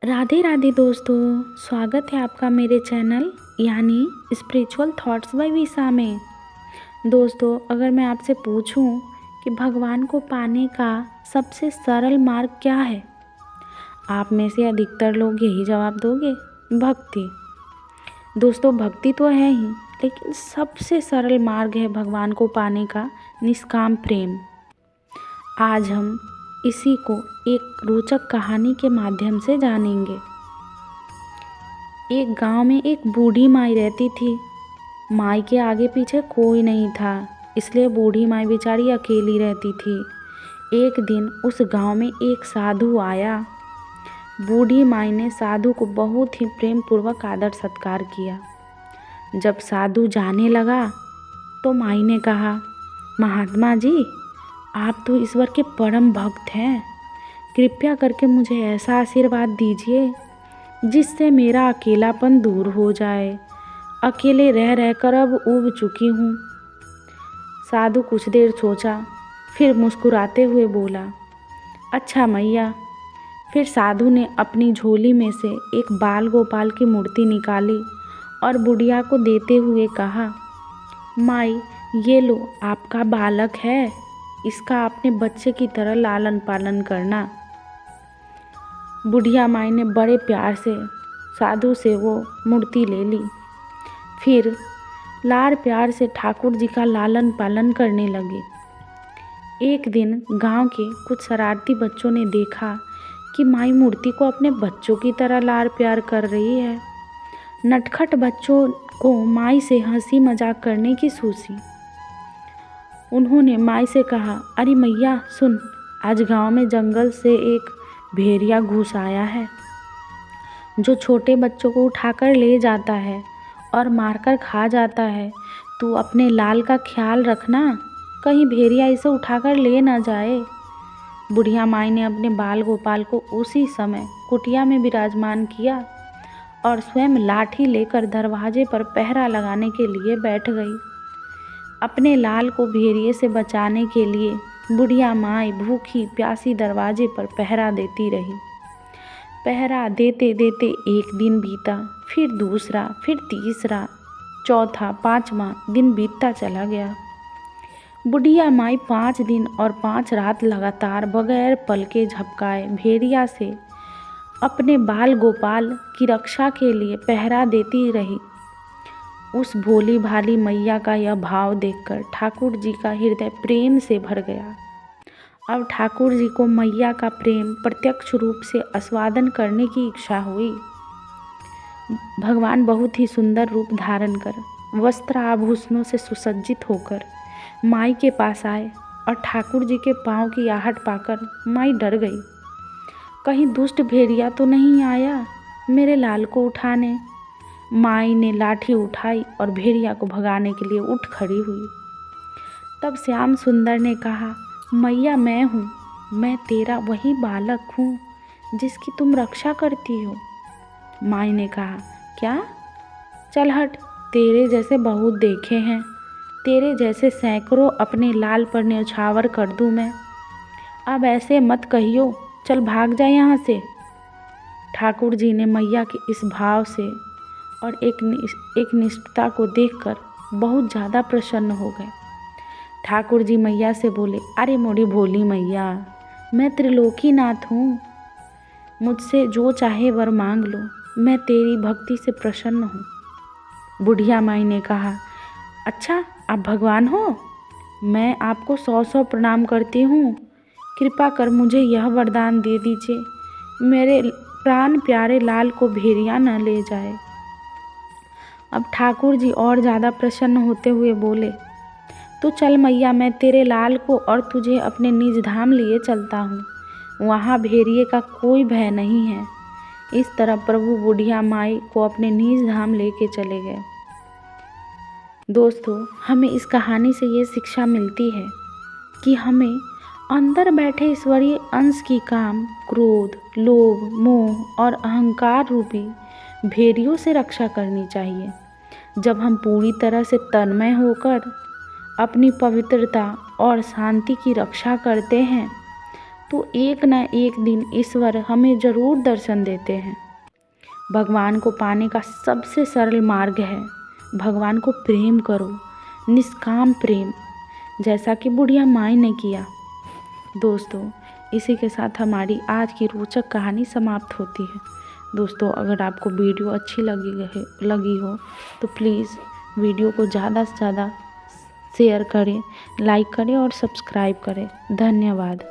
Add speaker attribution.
Speaker 1: राधे राधे दोस्तों, स्वागत है आपका मेरे चैनल यानी स्पिरिचुअल थॉट्स बाय विशा में। दोस्तों, अगर मैं आपसे पूछूं कि भगवान को पाने का सबसे सरल मार्ग क्या है, आप में से अधिकतर लोग यही जवाब दोगे, भक्ति। दोस्तों, भक्ति तो है ही, लेकिन सबसे सरल मार्ग है भगवान को पाने का निष्काम प्रेम। आज हम इसी को एक रोचक कहानी के माध्यम से जानेंगे। एक गांव में एक बूढ़ी माई रहती थी। माई के आगे पीछे कोई नहीं था, इसलिए बूढ़ी माई बेचारी अकेली रहती थी। एक दिन उस गांव में एक साधु आया। बूढ़ी माई ने साधु को बहुत ही प्रेम पूर्वक आदर सत्कार किया। जब साधु जाने लगा तो माई ने कहा, महात्मा जी, आप तो ईश्वर के परम भक्त हैं। कृपया करके मुझे ऐसा आशीर्वाद दीजिए जिससे मेरा अकेलापन दूर हो जाए। अकेले रह रहकर अब ऊब चुकी हूँ। साधु कुछ देर सोचा, फिर मुस्कुराते हुए बोला, अच्छा मैया। फिर साधु ने अपनी झोली में से एक बाल गोपाल की मूर्ति निकाली और बुढ़िया को देते हुए कहा, माई, ये लो, आपका बालक है, इसका अपने बच्चे की तरह लालन पालन करना। बुढ़िया माई ने बड़े प्यार से साधु से वो मूर्ति ले ली। फिर लाड़ प्यार से ठाकुर जी का लालन पालन करने लगे। एक दिन गांव के कुछ शरारती बच्चों ने देखा कि माई मूर्ति को अपने बच्चों की तरह लाड़ प्यार कर रही है। नटखट बच्चों को माई से हंसी मजाक करने की सूझी। उन्होंने माई से कहा, अरे मैया सुन, आज गांव में जंगल से एक भेड़िया घुस आया है जो छोटे बच्चों को उठाकर ले जाता है और मारकर खा जाता है। तू अपने लाल का ख्याल रखना, कहीं भेड़िया इसे उठाकर ले ना जाए। बुढ़िया माई ने अपने बाल गोपाल को उसी समय कुटिया में विराजमान किया और स्वयं लाठी लेकर दरवाजे पर पहरा लगाने के लिए बैठ गई। अपने लाल को भेड़िए से बचाने के लिए बुढ़िया माई भूखी प्यासी दरवाजे पर पहरा देती रही। पहरा देते देते एक दिन बीता, फिर दूसरा, फिर तीसरा, चौथा, पांचवा दिन बीतता चला गया। बुढ़िया माई 5 दिन और 5 रात लगातार बगैर पलके झपकाए भेड़िया से अपने बाल गोपाल की रक्षा के लिए पहरा देती रही। उस भोली भाली मैया का यह भाव देखकर ठाकुर जी का हृदय प्रेम से भर गया। अब ठाकुर जी को मैया का प्रेम प्रत्यक्ष रूप से आस्वादन करने की इच्छा हुई। भगवान बहुत ही सुंदर रूप धारण कर, वस्त्र आभूषणों से सुसज्जित होकर माई के पास आए और ठाकुर जी के पाँव की आहट पाकर माई डर गई। कहीं दुष्ट भेड़िया तो नहीं आया मेरे लाल को उठाने। माई ने लाठी उठाई और भेड़िया को भगाने के लिए उठ खड़ी हुई। तब श्याम सुंदर ने कहा, मैया मैं हूँ, मैं तेरा वही बालक हूँ जिसकी तुम रक्षा करती हो। माई ने कहा, क्या? चल हट, तेरे जैसे बहुत देखे हैं, तेरे जैसे सैकड़ों अपने लाल पर न्यौछावर कर दूँ मैं। अब ऐसे मत कहियो, चल भाग जा यहाँ से। ठाकुर जी ने मैया के इस भाव से और एक निष्ठता को देखकर बहुत ज़्यादा प्रसन्न हो गए। ठाकुर जी मैया से बोले, अरे मोड़ी भोली मैया, मैं त्रिलोकीनाथ हूँ, मुझसे जो चाहे वर मांग लो, मैं तेरी भक्ति से प्रसन्न हूँ। बुढ़िया माई ने कहा, अच्छा आप भगवान हो? मैं आपको 100 प्रणाम करती हूँ। कृपा कर मुझे यह वरदान दे दीजिए, मेरे प्राण प्यारे लाल को भेड़िया न ले जाए। अब ठाकुर जी और ज़्यादा प्रसन्न होते हुए बोले, तो चल मैया, मैं तेरे लाल को और तुझे अपने निज धाम लिए चलता हूँ, वहाँ भेड़िए का कोई भय नहीं है। इस तरह प्रभु बुढ़िया माई को अपने निज धाम लेके चले गए। दोस्तों, हमें इस कहानी से ये शिक्षा मिलती है कि हमें अंदर बैठे ईश्वरीय अंश की काम, क्रोध, लोभ, मोह और अहंकार रूपी भेड़ियों से रक्षा करनी चाहिए। जब हम पूरी तरह से तन्मय होकर अपनी पवित्रता और शांति की रक्षा करते हैं, तो एक न एक दिन ईश्वर हमें ज़रूर दर्शन देते हैं। भगवान को पाने का सबसे सरल मार्ग है भगवान को प्रेम करो, निष्काम प्रेम, जैसा कि बुढ़िया माई ने किया। दोस्तों, इसी के साथ हमारी आज की रोचक कहानी समाप्त होती है। दोस्तों, अगर आपको वीडियो अच्छी लगी हो तो प्लीज़ वीडियो को ज़्यादा से ज़्यादा शेयर करें, लाइक करें और सब्सक्राइब करें। धन्यवाद।